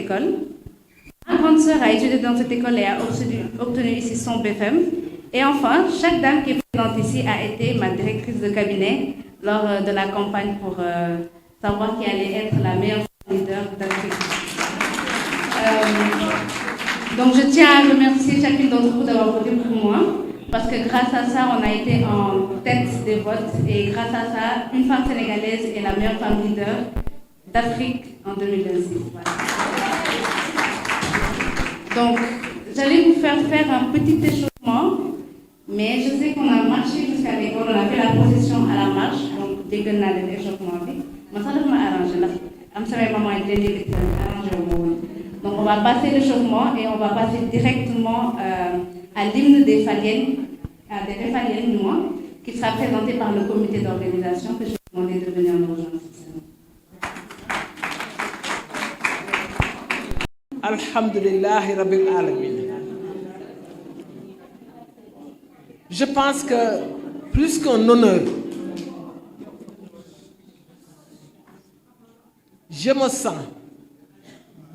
école. Ma grande sœur a étudié dans cette école et a obtenu ici son BFM. Et enfin, chaque dame qui est présente ici a été ma directrice de cabinet lors de la campagne pour savoir qui allait être la meilleure leader d'Afrique. Donc je tiens à remercier chacune d'entre vous d'avoir voté pour moi, parce que grâce à ça, on a été en tête des votes, et grâce à ça, une femme sénégalaise est la meilleure femme leader d'Afrique en 2026. Voilà. Donc, j'allais vous faire un petit échauffement, mais je sais qu'on a marché jusqu'à l'école, on a fait la procession à la marche, donc dès que nous avons l'échauffement, mais ça ne m'a arrangé. Donc on va passer l'échauffement et on va passer directement à l'hymne des Faliennes, du moins, qui sera présenté par le comité d'organisation que je vais demander de venir nous rejoindre. Alhamdulillahi Rabbil Alamin. Je pense que plus qu'un honneur, je me sens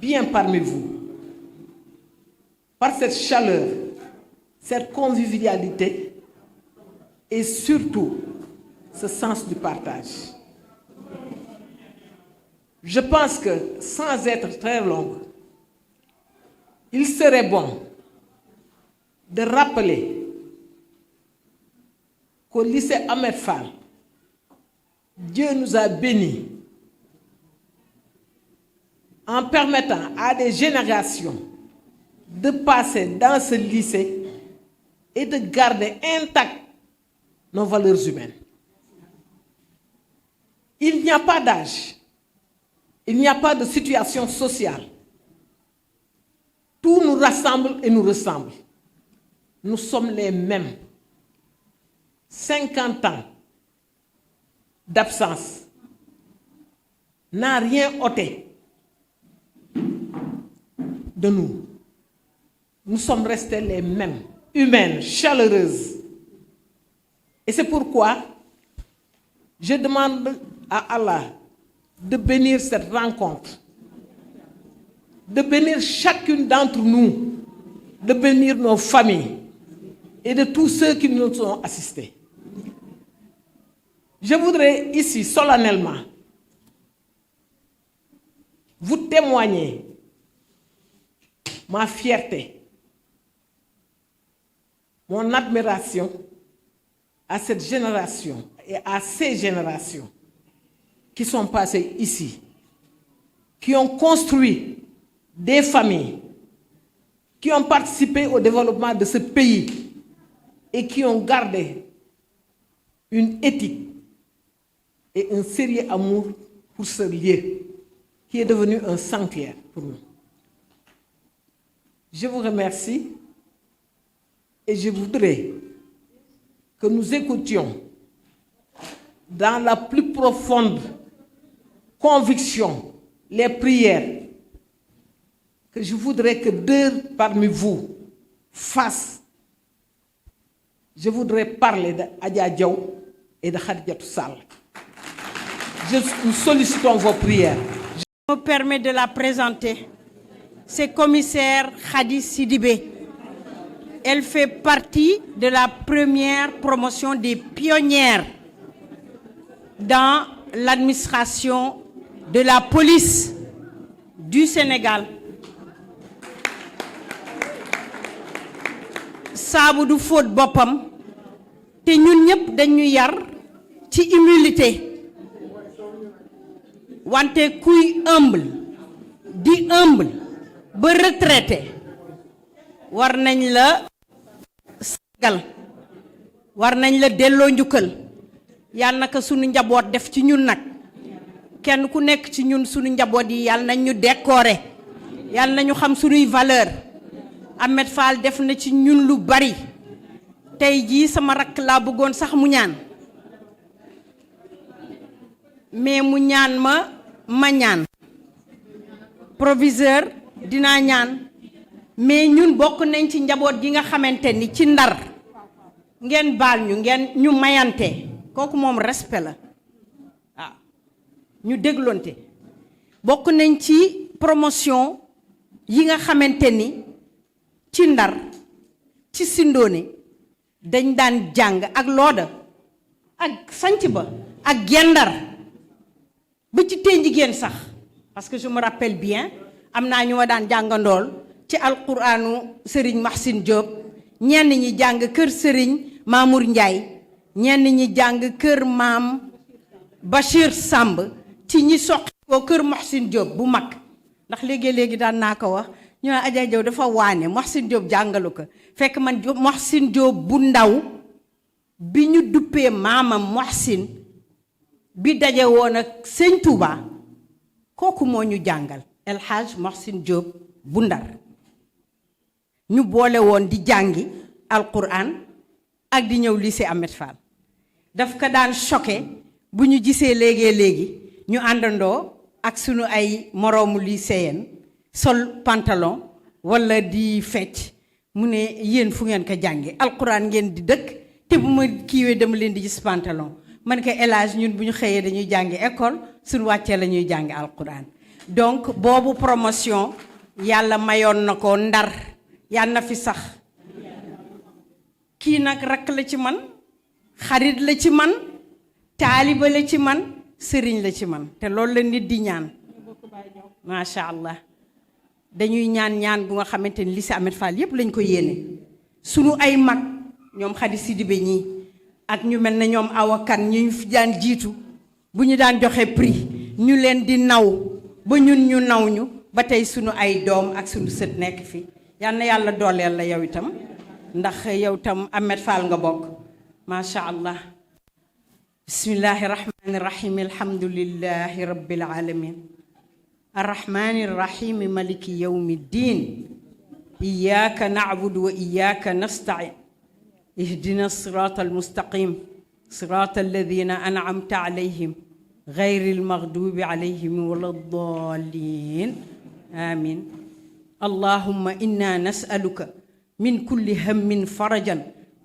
bien parmi vous, par cette chaleur, cette convivialité et surtout ce sens du partage. Je pense que sans être très longue, il serait bon de rappeler qu'au lycée Ahmed Fall, Dieu nous a bénis en permettant à des générations de passer dans ce lycée et de garder intactes nos valeurs humaines. Il n'y a pas d'âge, il n'y a pas de situation sociale. Tout nous rassemble et nous ressemble. Nous sommes les mêmes. 50 ans d'absence n'a rien ôté de nous. Nous sommes restés les mêmes, humaines, chaleureuses. Et c'est pourquoi je demande à Allah de bénir cette rencontre, de bénir chacune d'entre nous, de bénir nos familles et de tous ceux qui nous ont assistés. Je voudrais ici solennellement vous témoigner ma fierté, mon admiration à cette génération et à ces générations qui sont passées ici, qui ont construit des familles, qui ont participé au développement de ce pays et qui ont gardé une éthique et un sérieux amour pour ce lieu qui est devenu un sanctuaire pour nous. Je vous remercie et je voudrais que nous écoutions dans la plus profonde conviction les prières que je voudrais que deux parmi vous fassent. Je voudrais parler d'Adja Diaw et de Khadijatou Sall. Nous sollicitons vos prières. Je me permets de la présenter. C'est commissaire Khady Sidibé. Elle fait partie de la première promotion des pionnières dans l'administration de la police du Sénégal. Saabu du fóot boppam te ñun ñëpp dañu yar ci humilité wante kuy humble di humble ba retraité war nañ la sagal war nañ la delloo njukkal yàlla naka sunu njaboot def ci ñun nag kenn ku nekk ci ñun sunu njaboot yi yàlla nañ ñu décorer yàlla nañu xam sunuy valeur Ahmed Fall def na ci ñun lu bari tey jii sama rakk laa bëggoon sax mu ñaan mais mu ñaan ma ñaan proviseur dinaa ñaan mais ñun bokk nañ ci njaboot gi nga xamante ni ci Ndar ngeen baal ñu ngeen ñu mayante kooku moom respect la waaw ñu déglonte bokk nañ ci promotion yi nga xamante ni ci Ndar ci Sindoone dañ daan jàng ak Looda ak sanc ba ak Gendar ba ci Ténjigéen sax parce que je me rappelle bien am naa ñu ma daan jàngandool ci alquraanu Serigne Mahsin Diop ñenn ñi jàng kër Serigne Mamour Ndiaye ñenn ñi jàng kër maam Bachir Samb ci ñi soqi ko kër Mahsin Diop bu mag ndax léegi-léegi daan naa ko wax ñu ne Adja Diop dafa waane Mahsin Diop jàngalu ko fekk man Mahsin Diop bu ndaw bi ñu duppee maamam Mahsin bi daje woon ak Sëñ Touba kooku moo ñu jàngal El Hadj Mahsin Diop bu Ndar ñu boole woon di jàngi alquran ak di ñëw lycée Ahmed Fall daf ko daan choqué bu ñu gisee léegi ñu àndandoo ak sunu ay moroomu lycéen sol pantalon wala di fecc mu ne yéen fu ngeen ko jànge alquran ngeen di dëkk te bu ma kiiwee dama leen di gis pantalon man ko élage ñun bu ñu xëyee dañuy jàngi école suñu wàccee la ñuy jàngi alquran donc boobu promotion yàlla mayoon na ko Ndar yàlla na fi sax kii nag rakk la ci man xarit la ci man taaliba la ci man sëriñ la ci man te loolu la nit di ñaan macha allah dañuy ñaan bu nga xamante ni lycée Ahmed Fall yépp lañ ko yéene sunu ay mag ñoom Khady Sidibé ñii ak ñu mel ne ñoom awakan ñu fi daan jiitu bu ñu daan joxe prix ñu leen di naw ba ñun ñu naw ñu ba tey sunu ay doom ak sunu sët nekk fi yal na yàlla dooleel la yow itam ndax yow itam Ahmed Fall nga bokk macha allah bismillahi rahmani rahim alhamdulillahi rabbil alamin arrahmani rahim maliki yawmi ddin iyyaka na'budu wa iyyaka nasta'in ihdina sirata almustaqim sirata alladhina an'amta alayhim غير المغضوب عليهم ولا الضالين آمين اللهم إنا نسألك من كل هم فرجا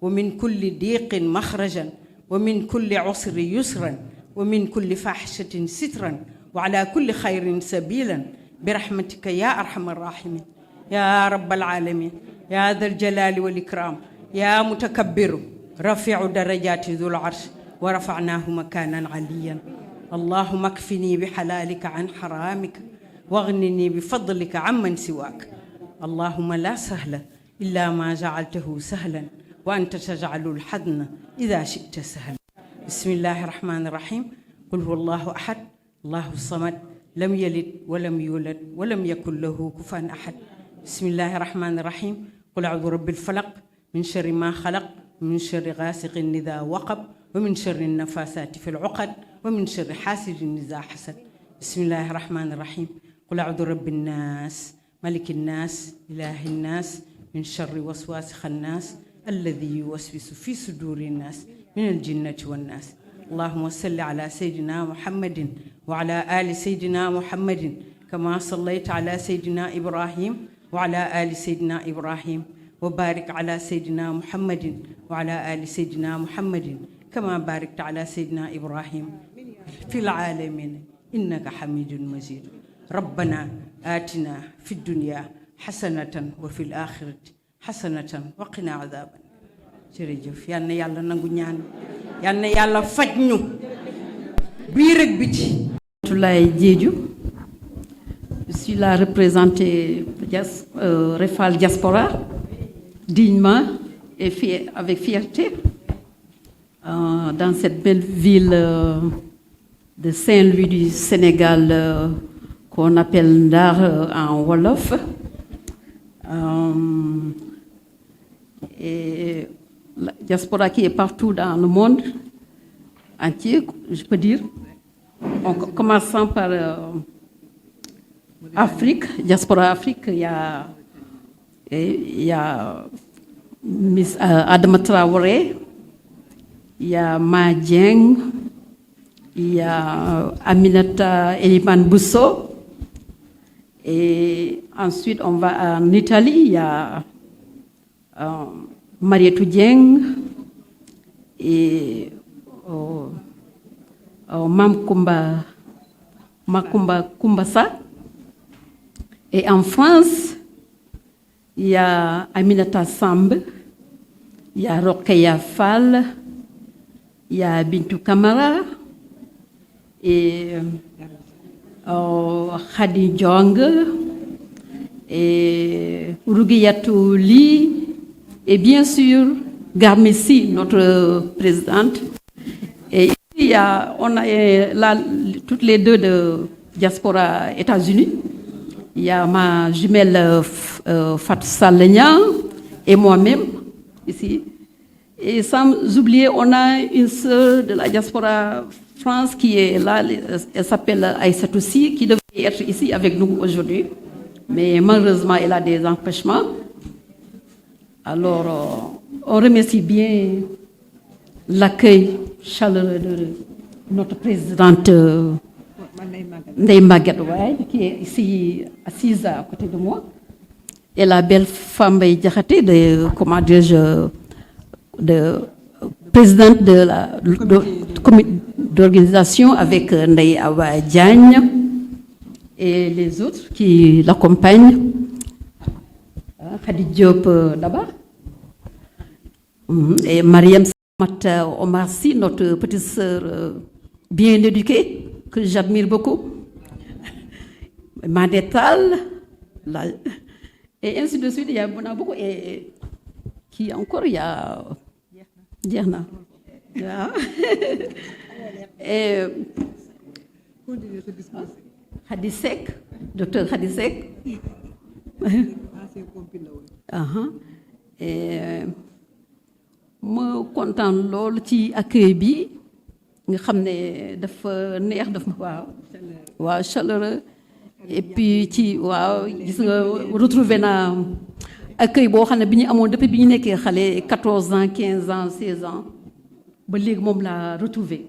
ومن كل ضيق مخرجا ومن كل عسر يسرا ومن كل فاحشة سترا وعلى كل خير سبيلا برحمتك يا أرحم الراحمين يا رب العالمين يا ذا الجلال والإكرام يا متكبر رفيع درجات ذو العرش ورفعناه مكانا عليا اللهم اكفني بحلالك عن حرامك واغنني بفضلك عمن سواك اللهم لا سهل إلا ما جعلته سهلا وأنت تجعل الحزن إذا شئت سهلا بسم الله الرحمن الرحيم قل هو الله أحد الله الصمد لم يلد ولم يولد ولم يكن له كفوا أحد بسم الله الرحمن الرحيم قل أعوذ برب الفلق من شر ما خلق من شر غاسق إذا وقب ومن شر النفاسات في العقد ومن شر حاسد إذا حسد بسم الله الرحمن الرحيم قل أعوذ برب الناس ملك الناس إله الناس من شر وسواس الناس الذي يوسوس في صدور الناس من الجنة والناس اللهم صل على سيدنا محمد وعلى آل سيدنا محمد كما صليت على سيدنا إبراهيم وعلى آل سيدنا إبراهيم وبارك على سيدنا محمد وعلى آل سيدنا محمد كما باركت على سيدنا إبراهيم في العالمين إنك حميد مجيد ربنا آتنا في الدنيا حسنة وفي الآخرة حسنة وقنا عذاب jërëjëf yal na yàlla nangu ñaan yal na yàlla faj ñu biir ak biti. Toulaye Diédhiou, je suis là représentée Refal Diaspora dignement et avec fierté dans cette belle ville de Saint-Louis du Sénégal qu'on appelle Ndar en Wolof. Et la diaspora qui est partout dans le monde entier, je peux dire, en commençant par Afrique, diaspora Afrique, il y a Miss Adama Traoré, il y a Ma Dieng, il y a Aminata Eliman Bousso, et ensuite on va en Italie, il y a Marietou Dieng et Makumba Kumbasa. Et en France, il y a Aminata Samb, il y a Rokhaya Fall, il y a Bintou Kamara et Khady Diong et Rougiyatou Ly et bien sûr Garmessi, notre présidente. Et ici, on a là toutes les deux de diaspora États-Unis. Il y a ma jumelle Fatou Salenia et moi-même ici. Et sans oublier, on a une sœur de la diaspora France qui est là, elle s'appelle Aïssatou Sy, qui devait être ici avec nous aujourd'hui. Mais malheureusement, elle a des empêchements. Alors, on remercie bien l'accueil chaleureux de notre présidente Ndeye Maguette Wade, qui est ici assise à côté de moi. Et la belle femme Diakhaté, de présidente de la comité d'organisation avec Ndeye Awa Diagne et les autres qui l'accompagnent. Khady Diop là-bas. Et Mariam Samat Omar Sy, notre petite sœur bien éduquée, que j'admire beaucoup. Madetal, et ainsi de suite, il y en a beaucoup. Et qui encore, il y a Dierna. Et Hadisek, docteur Hadisek. Et ma kontaan lool ci accueil bi nga xam ne dafa neex daf ma waaw chaleureux et puis ci waaw gis nga retrouvé naa accueil boo xam ne bi ñu amoon depuis bi ñu nekkee xale 14 ans 15 ans 16 ans ba léegi moom laa retrouvé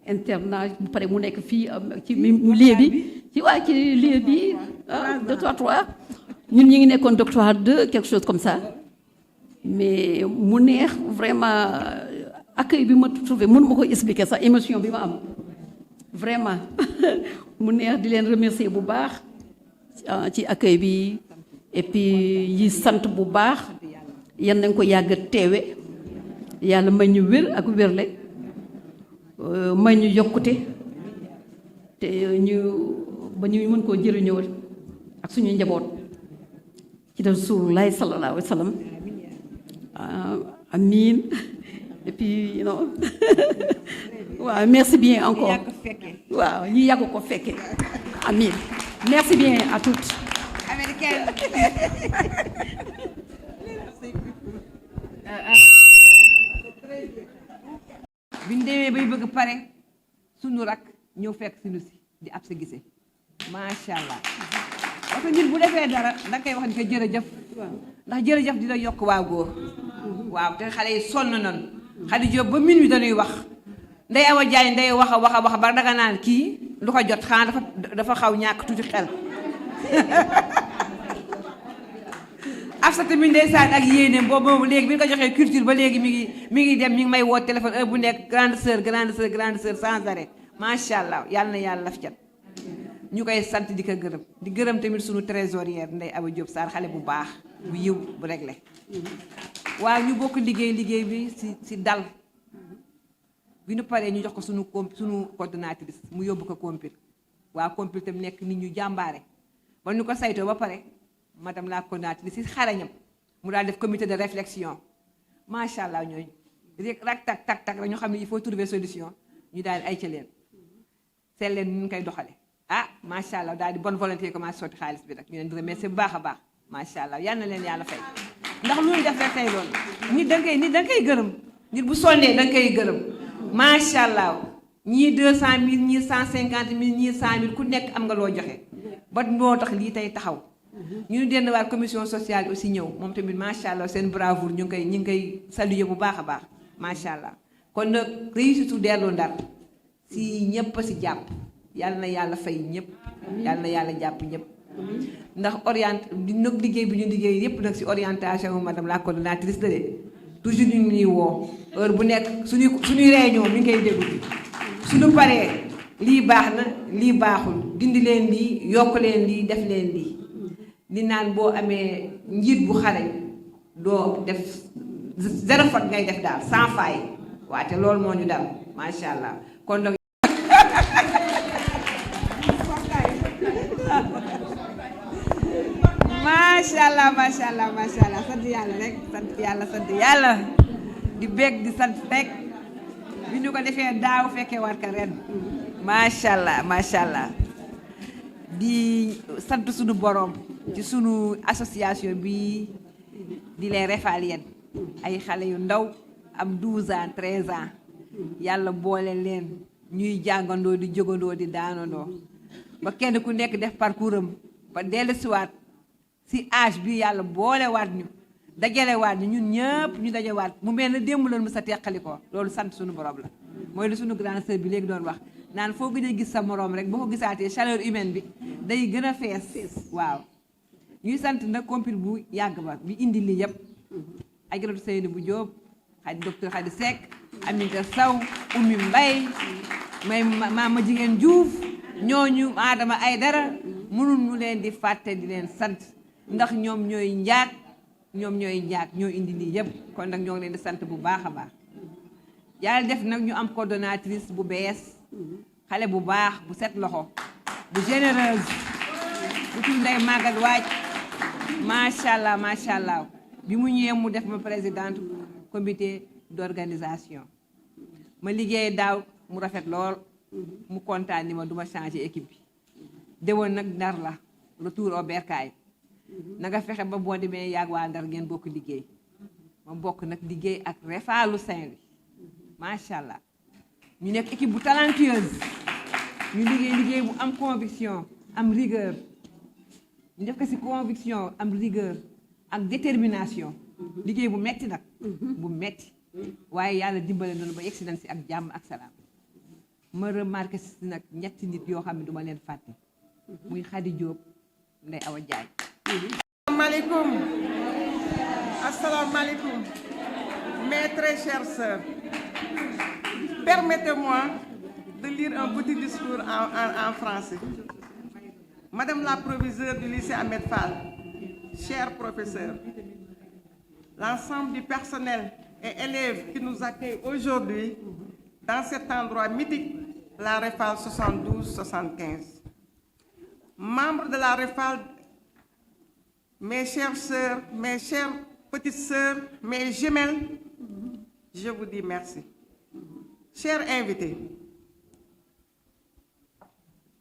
internat bu pare mu nekk fii ci lieu bi ci lieu bi 2 3 ñun ñi ngi nekkoon doctorat 2 quelque chose comme ça mais mu neex vraiment accueil bi ma trouvé mënu ma ko expliquer sax émotion bi ma am vraiment mu neex di leen remercier bu baax ci accueil bi et puis yi sant bu baax yan nañ ko yàgg teewe yàlla may ñu wér ak wérle may ñu yokkute te ñu ba ñu mën koo jëriñoo ak suñu njaboot ci Rasulullah sallallahu alayhi wa sallam amiin et puis you know waaw merci bien encore waaw ñu yàgg ko fekke amiin merci bien à toutes. Américaine. bi ñu demee bay bëgg pare sunu rak ñëw fekk si nu si di ab sa gisee macha allah parce que nit bu defee dara da koy wax ni ko jërëjëf ndax jërëjëf dina yokk waa góor waaw te xale yi sonn nañu Khady Diop ba minuit dañuy wax Ndeye Awa Diagne day wax a wax a wax ba daga naan kii lu ko jot xanaa dafa xaw ñàkk tuuti xel Afsa tamit ndeysaan ak yéeneem boobu léegi bi nga ko joxee culture ba léegi mi ngi dem mi ngi may woo téléphone heure bu nekk grande sœur sans arrêt macha allah yàlla na yàlla laf cat ñu koy sant di ko gërëm di gërëm tamit sunu trésorière Ndeye Awa Diop Sarr xale bu baax bu yiw bu réglé waaw ñu bokk liggéey bi si dal bi ñu paree ñu jox ko sunu coordonnatrice mu yóbbu ko compil waaw compil tam nekk nit ñu jàmbaare ba ñu ko saytoo ba pare madame la coordonnatrice si xarañam mu daal def comité de réflexion macha allah ñooñu rek rak tak rek ñu xam ne il faut trouver solution ñu daal di ay ca leen seet leen ñu koy doxale macha allah daal di bonne volonté commencé sotti xaalis bi rek ñu leen di remercier bu baax a baax macha allah yal na leen yàlla fay ndax lu ñu def rek tey loolu nit da nga koy gërëm nit bu sonnee da nga koy gërëm macha allah ñii 200 000 ñii 150 000 ñii 100 000 ku nekk am nga loo joxe ba moo tax lii tey taxaw. ñu denn waa commission sociale aussi ñëw moom tamit macha allah seen bravoure ñu ngi koy saluer bu baax a baax macha allah kon nag réussite dellu Ndar si ñëpp si jàpp yàlla na yàlla fay ñëpp yàlla na yàlla jàpp ñëpp ndax nag liggéey bi ñu liggéey yëpp nag si orientation madame la coordonnatrice la de toujours ñu ngi ñuy woo heure bu nekk suñuy réunion mi ngi koy déglu suñu paree lii baax na lii baaxul dindi leen lii yokk leen lii def leen lii li naan boo amee njiit bu xarañ doo def zéro faute ngay def daal sans faille waaw te loolu moo ñu dal macha allah kon donc macha allah sant yàlla rek sant yàlla di bég di sant rek bi ñu ko defee daaw fekkee war ka ren macha allah di sant suñu borom ci sunu association bi di les Réfaliennes ay xale yu ndaw am 12 ans 13 ans yàlla boole leen ñuy jàngandoo di jógandoo di daanandoo ba kenn ku nekk def parcours am ba dellusiwaat si âge bi yàlla boolewaat ñu dajalewaat ñu ñun ñëpp ñu dajawaat mu mel ne démb loolu mu sa teqali ko loolu sant suñu borom la mooy lu suñu grande sœur bi léegi doon wax naan foo gën a gis sa morom rek boo ko gisaatee chaleur humaine bi day gën a fees waaw ñuy sant nag compil bu yàgg ba bi indi lii yëpp Ajaratu Seyni bu Jóob xaj docteur Khady Seck Aminata Sow Oumy Mbaye may ma jigéen Diouf ñooñu Adama Aydara mënul ñu leen di fàtte di leen sant ndax ñoom ñooy njaag ñoo indi lii yëpp kon nag ñoo ngi leen di sant bu baax a baax yàlla def nag ñu am coordonnatrice bu bees xale bu baax bu set loxo bu généreuse bu tudd Ndeye Maguette Waaj macha allah bi mu ñëwee mu def ma présidente comité d'organisation ma liggéey daaw mu rafet lool mu kontaan ni ma duma changer équipe bi déwoon nag Ndar la retour au bercail na nga fexe ba boo demee yàgg waa Ndar ngeen bokk liggéey ma bokk nag liggéey ak Réfalu Saint-Louis macha allah ñu nekk équipe bu talentueuse ñu liggéey bu am conviction am rigueur ñu def ko ci conviction am rigueur ak détermination liggéey bu metti nag bu metti waaye yàlla dimbale noonu ba yegsi nañ ci ak jàmm ak salaam ma remarqué ci nag ñetti nit yoo xam ne duma leen fàtte muy Khady Diop Ndeye Awa Diagne. Assalamu alaikum, mes très chères sœurs. Permettez-moi de lire un petit discours en français. Madame la proviseure du lycée Ahmed Fall, chers professeurs, l'ensemble du personnel et élèves qui nous accueillent aujourd'hui dans cet endroit mythique, la Réfal 72-75. Membres de la Réfal, mes chères sœurs, mes chères petites sœurs, mes jumelles, je vous dis merci. Chers invités,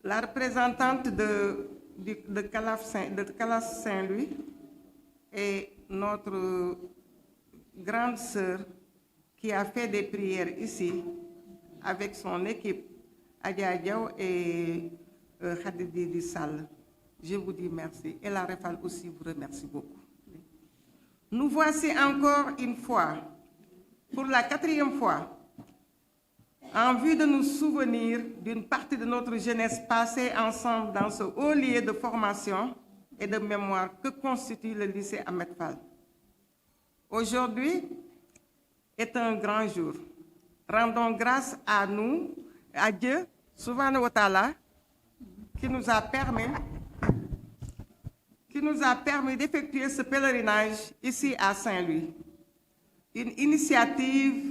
la représentante de Calas Saint-Louis et notre grande sœur qui a fait des prières ici avec son équipe, Adja Diaw et Khady Sall. Je vous dis merci. Et la Réfal aussi vous remercie beaucoup. Nous voici encore une fois, pour la 4e fois, en vue de nous souvenir d'une partie de notre jeunesse passée ensemble dans ce haut lieu de formation et de mémoire que constitue le lycée Ahmed Fall. Aujourd'hui est un grand jour. Rendons grâce à nous, à Dieu, Subhanahu wa Ta'ala, qui nous a permis d'effectuer ce pèlerinage ici à Saint-Louis. Une initiative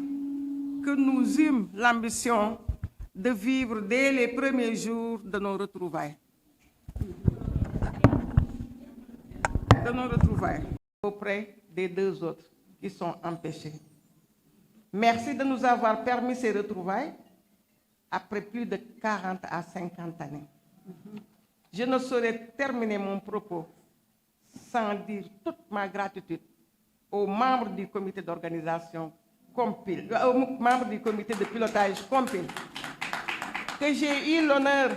que nous eûmes l'ambition de vivre dès les premiers jours de nos retrouvailles. Auprès des 2 autres qui sont empêchés. Merci de nous avoir permis ces retrouvailles après plus de 40 à 50 années. Je ne saurais terminer mon propos sans dire toute ma gratitude aux membres du comité d'organisation Compil, aux membres du comité de pilotage Compil, que j'ai eu l'honneur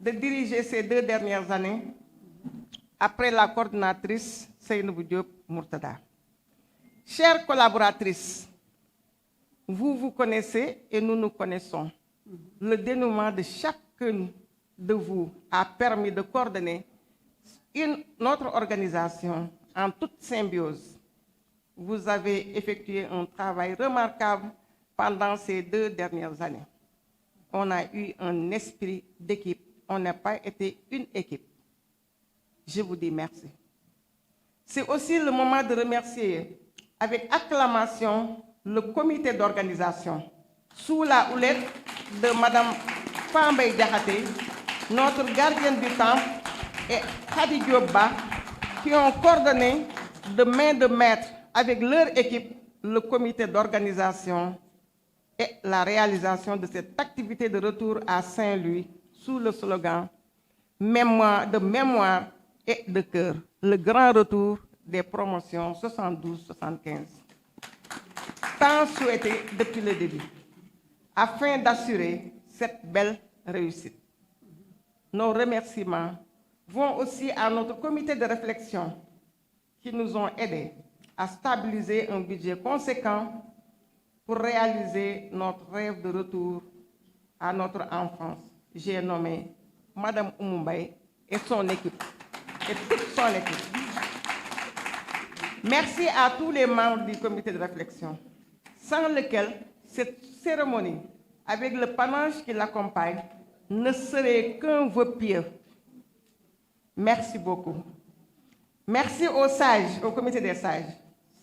de diriger ces 2 dernières années après la coordinatrice Seynabou Diop Mourtada. Chères collaboratrices, vous connaissez et nous nous connaissons. Le dénouement de chacune de vous a permis de coordonner notre organisation en toute symbiose. Vous avez effectué un travail remarquable pendant ces 2 dernières années. On a eu un esprit d'équipe. On n'a pas été une équipe. je vous dis merci. C'est aussi le moment de remercier avec acclamation le comité d'organisation sous la houlette de Madame Fambaye Diakhaté, notre gardienne du temple, et Khady Diop Ba, qui ont coordonné de main de maître avec leur équipe le comité d'organisation et la réalisation de cette activité de retour à Saint-Louis sous le slogan de mémoire et de cœur, le grand retour des promotions 72-75, tant souhaité depuis le début, afin d'assurer cette belle réussite. Nos remerciements vont aussi à notre comité de réflexion qui nous ont aidés à stabiliser un budget conséquent pour réaliser notre rêve de retour à notre enfance. J'ai nommé Madame Oumou Mbaye et son équipe, et toute son équipe. Merci à tous les membres du comité de réflexion, sans lequel cette cérémonie, avec le panache qui l'accompagne, ne serait qu'un vœu pieux. Merci beaucoup. Merci aux sages, au comité des sages.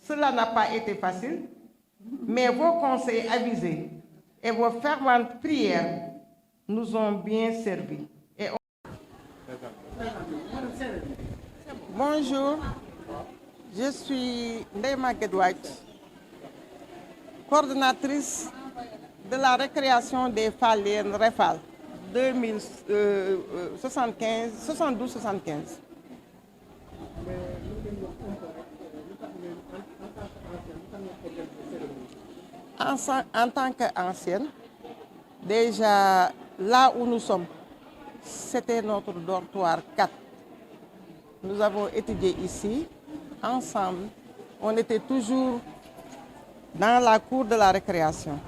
Cela n'a pas été facile, mais vos conseils avisés et vos ferventes prières nous ont bien servi. Bonjour, je suis Ndeye Maguette White, coordonnatrice de la récréation des Faliennes REFAL 72-75. En tant qu'ancienne, déjà là où nous sommes, c'était notre dortoir 4. Nous avons étudié ici, ensemble. On était toujours dans la cour de la récréation.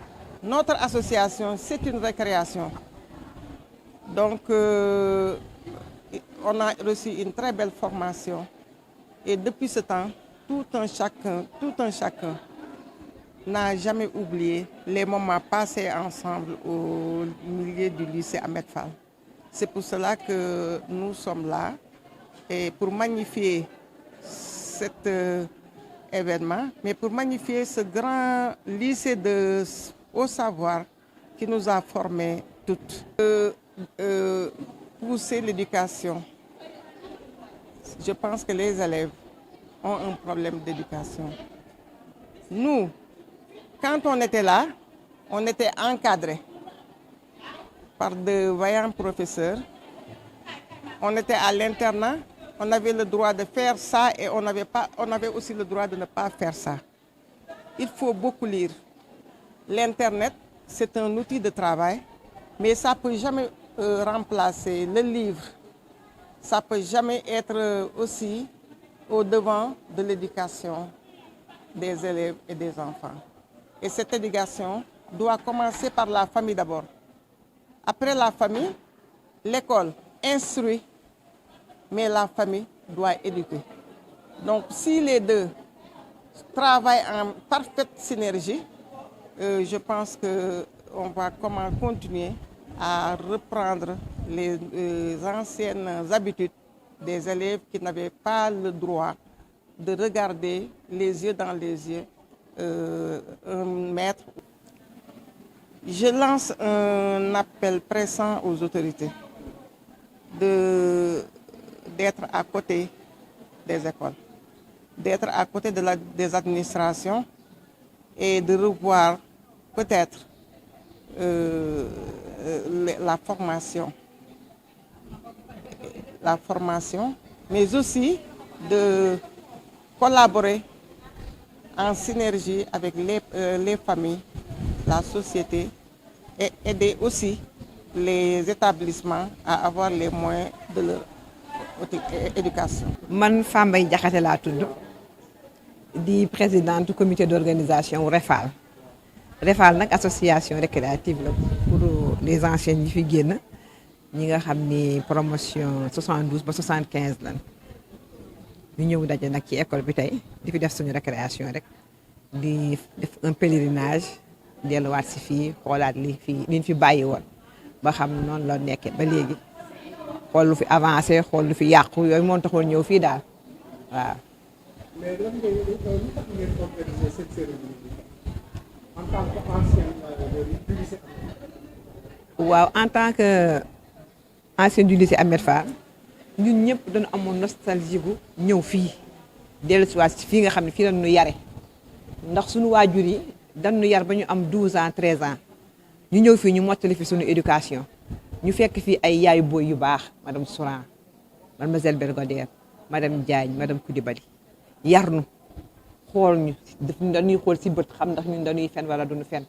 Notre association, c'est une récréation. Donc, on a reçu une très belle formation. Et depuis ce temps, tout un chacun n'a jamais oublié les moments passés ensemble au milieu du lycée Ahmed Fall. C'est pour cela que nous sommes là et pour magnifier cet événement, mais pour magnifier ce grand lycée de haut savoir qui nous a formés toutes. Pousser l'éducation. Je pense que les élèves ont un problème d'éducation. Nous, quand on était là, on était encadrés par de vaillants professeurs. On était à l'internat, on avait le droit de faire ça et on avait aussi le droit de ne pas faire ça. Il faut beaucoup lire. L'Internet, c'est un outil de travail, mais ça ne peut jamais remplacer le livre. Ça ne peut jamais être aussi au devant de l'éducation des élèves et des enfants. Et cette éducation doit commencer par la famille d'abord. Après la famille, l'école instruit, mais la famille doit éduquer. Donc si les deux travaillent en parfaite synergie, je pense qu'on va continuer à reprendre les anciennes habitudes des élèves qui n'avaient pas le droit de regarder les yeux dans les yeux un maître. Je lance un appel pressant aux autorités d'être à côté des écoles, d'être à côté des administrations et de revoir peut-être la formation, mais aussi de collaborer en synergie avec les familles, la société et aider aussi les établissements à avoir les moyens de leur éducation. Man Fambaye Diakhaté laa tudd di présidente du comité d'organisation REFAL. REFAL nag association récréative la pour les anciens yi fi génn ñi nga xam ni promotion 72 ba 75 lan ñu ñëw daje nag ci école bi tey di fi def suñu récréation rek di def un pèlerinage delluwaat si fii xoolaat liñ fi bàyyi woon ba xam noonu la nekkee ba léegi xool lu fi avancé xool lu fi yàqu yooyu moo taxoon ñëw fii daal waaw. mais lan ngay lu tax ngeen organiser cette cérémonie en tant que ancienne du lycée. waaw en tant que ancienne du lycée Ahmed Fall ñun ñëpp dañu amoon nostalgie gu ñëw fii dellusiwaat si fii nga xam ne fii la ñu yare ndax suñu waajur yi dañu yar ba ñu am 12 ans 13 ans ñu ñëw fii ñu mottali fi suñu éducation ñu fekk fii ay yaayu boy yu baax madame Souran mademoiselle Bergoder madame Diagne madame Coulibaly yar nu xool ñu dañuy xool si bët xam ndax ñun dañuy fen wala duñu fen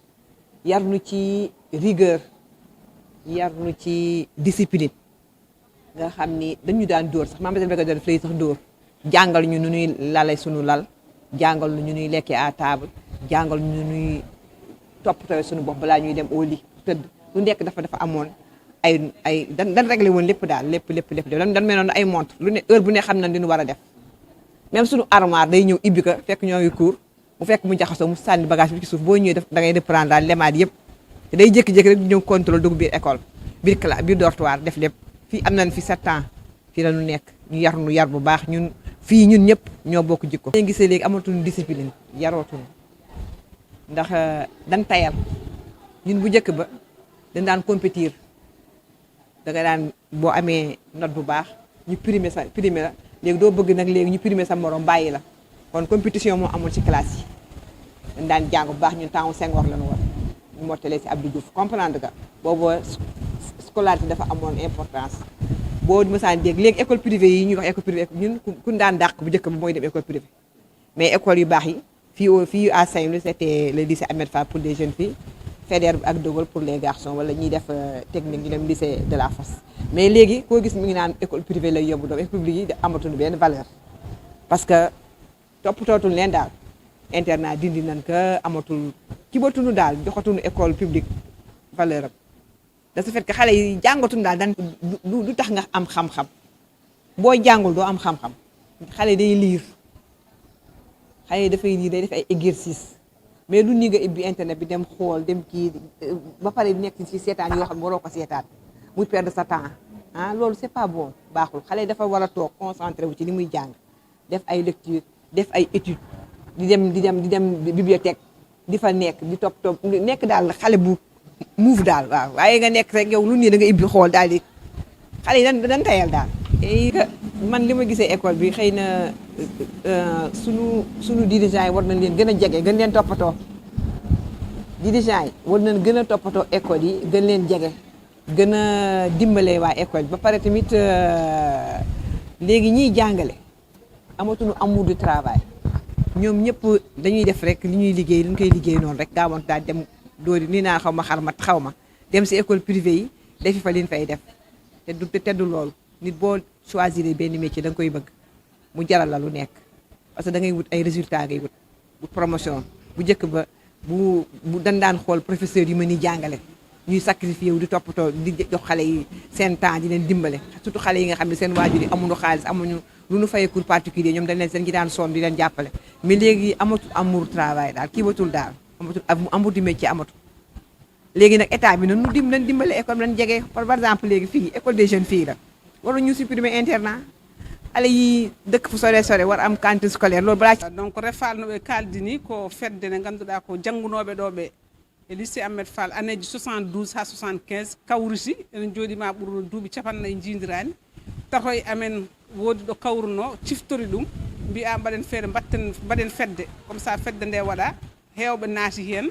yar nu ci rigueur yar nu ci discipline nga xam ni dañu daan dóor sax mademoiselle Bergoder daf lay sax dóor jàngal ñu nu ñuy lale suñu lal jàngal ñu ñuy lekkee à table jàngal ñu ñuy toppatoo suñu bopp balaa ñuy dem au lit tëdd lu nekk dafa amoon ay dan réglé woon lépp daal lépp dan mel noonu ay montre lu ne heure bu ne xam nañ li ñu war a def même suñu armoire day ñëw ibbi ko fekk ñoo ngi cours mu fekk mu jaxasoo mu sànni bagage bi ci suuf boo ñëwee def da ngay reprendre daal lemaat yëpp te day jékki-jékki rek di ñëw contrôle dugg biir école biir classe biir dortoir def lépp fii am nañ fi 7 ans fii la ñu nekk ñu yar bu baax ñun fii ñun ñëpp ñoo bokk jikko. dañu gisee léegi amatuñu discipline yarootuñu ndax dañ tayal ñun bu njëkk ba dañ daan compétir da nga daan boo amee note bu baax ñu primer la léegi doo bëgg nag léegi ñu primer sa morom bàyyi la kon compétition moo amul ci classe yi dañ daan jàng bu baax ñun temps Senghor la ñu war ñu mottalee si Abdou Diouf comprendre nga boobu scolarité dafa amoon importance boo mësaan dégg léegi école privée yi ñuy wax école privée ñun ku daan dàq bu njëkk ba mooy dem école privée mais école yu baax yi fii à Saint-Louis c'était le lycée Ahmed Fall pour les jeunes filles Faidherbe ak De Gaulle pour les garçons wala ñiy def technique ñu dem lycée de la Fosse mais léegi koo gis mi ngi naan école privée lay yóbbu doom école publique yi amatuñu benn valeur parce que toppatootul leen daal internat dindi nañ ko amatul kibatuñu daal joxatuñu école publique valeur am de ce fait que xale yi jàngatuñu daal dan du tax nga am xam-xam boo jàngul doo am xam-xam xale day liir xale yi dafay liir day def ay exercice mais lu nii nga ibbi internet bi dem xool dem kii ba pare nekk ci seetaan yoo xam ne waroo ko seetaan muy perdre sa temps ah loolu c'est pas bon baaxul xale yi dafa war a toog concentré wu ci li muy jàng def ay lecture def ay études di dem bibliothèque di fa nekk di topp nekk daal xale bu move daal waaw waaye nga nekk rek yow lu nii da nga ibbi xool daal di xale yi dañ tayal daal. man li ma gisee école bi xëy na sunu dirigeants yi war nañ leen gën a jege gën leen toppatoo dirigeants yi war nañ gën a toppatoo école yi gën leen jege gën a dimbale waa école bi ba pare tamit léegi ñiy jàngale amatuñu amour du travail ñoom ñëpp dañuy def rek li ñuy liggéey li ñu koy liggéey noonu rek gaawantu daal dem doori nii naa xaw ma xarmat xaw ma dem si école privée yi defi fa liñ fay def te teddu loolu nit boo choisir benn métier da nga koy bëgg mu jaral la lu nekk parce que da ngay wut ay résultats ngay wut bu promotion bu njëkk ba bu dañ daan xool professeur yi mën ni jàngale ñuy sacrifié wu di toppatoo di jox xale yi seen temps di leen dimbale surtout xale yi nga xam ne seen waajur yi amuñu xaalis amuñu lu ñu fayee cours particulier ñoom dañ leen seen gi daan sonn di leen jàppale mais léegi amatul amour travail daal kii watul daal amatul di métier amatul léegi nag état bi nag nañ dimbale école bi nañ jege par exemple léegi fii école des jeunes filles la waru ñu supprimer internat xale yi dëkk fu sore war am cantine scolaire loolu balaa donc refalnoɓe kaldi ni ko fedde nde ganduɗa ko janggunoɓe ɗo ɓe e lycée Ahmed Fall année ji 72 ha 75 kawriti enen jooɗima ɓurno duuɓi capannayyi jiidirani takoye amen woodi ɗo kawruno ciftori ɗum mbiya mbaɗen feere mbaɗen fedde comme ça fedde nde waɗa hewɓe naati hen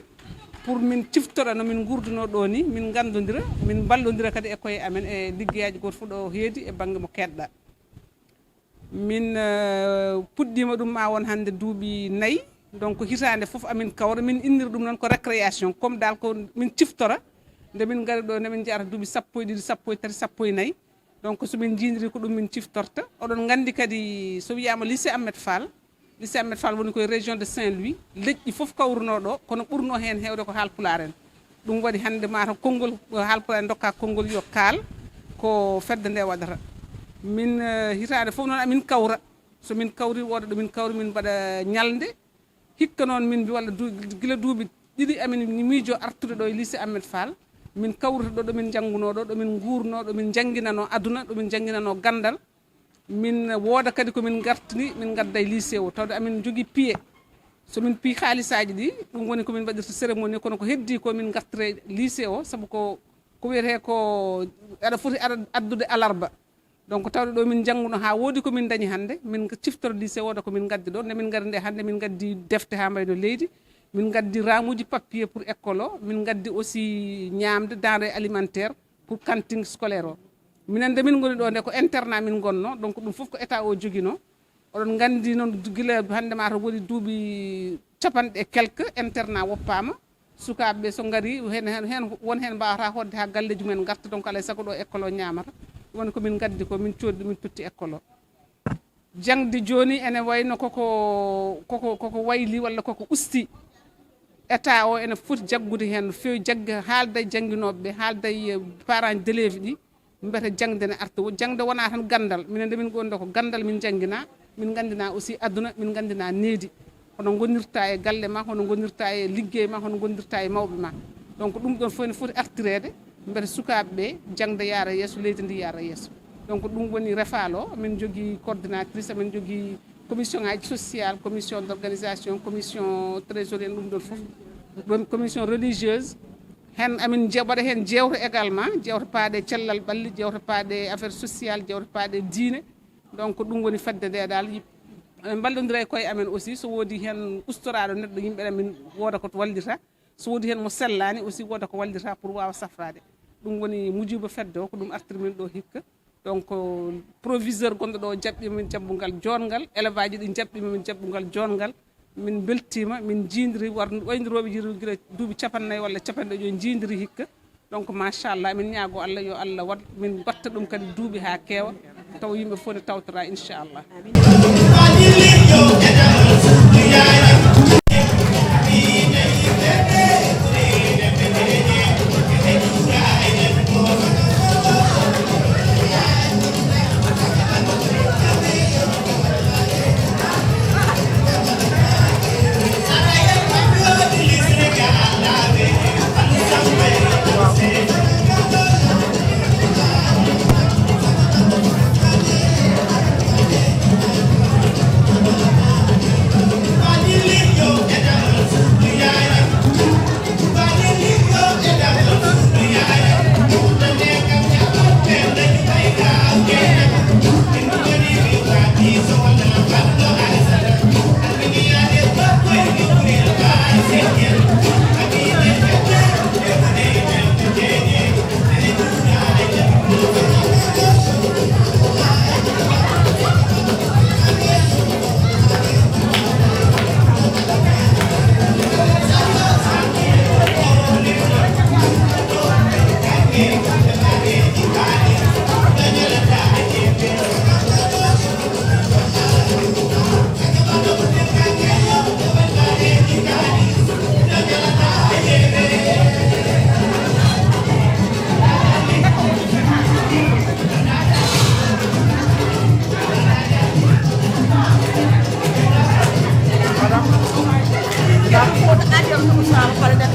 pour min ciftora no min gurduno ɗo ni min gandodira min ballodira kadi e koye amen e liggeyaji goto fof ɗo heedi e banggue mo keɗɗa min puɗɗima ɗum ma won hande duuɓi 4 donc hitande foof amin kawra min inniri ɗum noon ko récréation comme dal ko min ciftora nde min gari ɗo nde min jeyata duuɓi 12 13 14 donc somin jindiri ko ɗum min ciftorta oɗon gandi kadi so wiyama lycée Ahmed Fall woni koye région de Saint-Louis leƴƴi foof kawruno ɗo kono ɓurno hen hewde ko haalpulaar en ɗum waɗi hande mataw konngol haalpulaar en dokka konngol yo kaal ko fedde nde waɗata min hitande foof noon amin kawra somin kawri woda ɗo min kawri min mbaɗa ñalde hikka noon min mbi walla gila duuɓi 2 amin miijo artude ɗo e lycée Ahmed Fall min kawruto ɗo ɗomin jannguno ɗo ɗomin guurno ɗomin jannginano aduna ɗomin jannginano gandal min wooda kadi komin gartini min gadda e lycée o tawde amin jogii piye somin pi haalisaji ɗi ɗum woni komin mbaɗirta cérémonie kono ko heddi ko min gartire lycée o sabu ko wiyete ko aɗa foti addude alarba donc tawde ɗo min jannguno ha woodi komin dañi hannde min ciftoro lycée oɗo komin gaddi ɗo nde min gari nde hannde min gaddi defte ha mbayno leydi min gaddi ramuji papier pour école o min gaddi aussi ñamde denrée alimentaire pour cantine scolaire o minen nde min goni ɗo nde ko internat min gonno donc ɗum fof ko état o joguino oɗon gandi noon guila hannde ma to woni duuɓi capanɗe quelque internat woppama sukaɓeɓe so gari hen won hen mbawata hodde ha galleji mumen garta donc alay saago ɗo école o ñamata ɗum woni komin gaddi ko min coddi min totti école o jangde joni ene wayno koko wayli walla koko usti état o ene foti jaggude hen no fewi jagga haalda e jangguinoɓeɓe haalda e parents d'élèves ɗi mbiyata jangde ne arta jangde wona tan gandal minen nde min gonɗo ko gandal min jangguina min gandina aussi aduna min gandina needi hono gonirta e galle ma hono gonirta e liggey ma hono gonirta e mawɓe ma donc ɗum ɗon fof ne foti artirede mbiyata sukaɓeɓe jangde yaara yeeso leydi ndi yaara yeeso donc ɗum woni refal o min jogui coordinatrice amin jogui commission ngaji social commission d' organisation commission trésorier ɗum ɗon fof commission religieuse hen amin waɗa hen jewte également jewte paaɗe cellal ɓalli jewte paaɗe affaire sociale jewte paaɗe diine donc ɗum woni fedde nde dal amin ballodira e koye amen aussi so woodi hen ustoraɗo neɗɗo yimɓeɗe min wooda ko wallita so woodi hen mo sellani aussi wooda ko wallita pour wawa safrade ɗum woni mujuba fedde o ko ɗum artirmin ɗo hikka donc proviseur gonɗo ɗo jaɓɓimin jaɓɓugal jonngal élevage ɗi jaɓɓimin jaɓɓugal jonngal min beltima min jindiri waydiroɓe jiri guila duuɓi 50 walla 50 jo jindiri hikka donc machallah min ñaago Allah yo Allah wat min batta ɗum kadi duuɓi ha keewa taw yimɓe fof ne tawtora inchallah Ada yang berusaha pada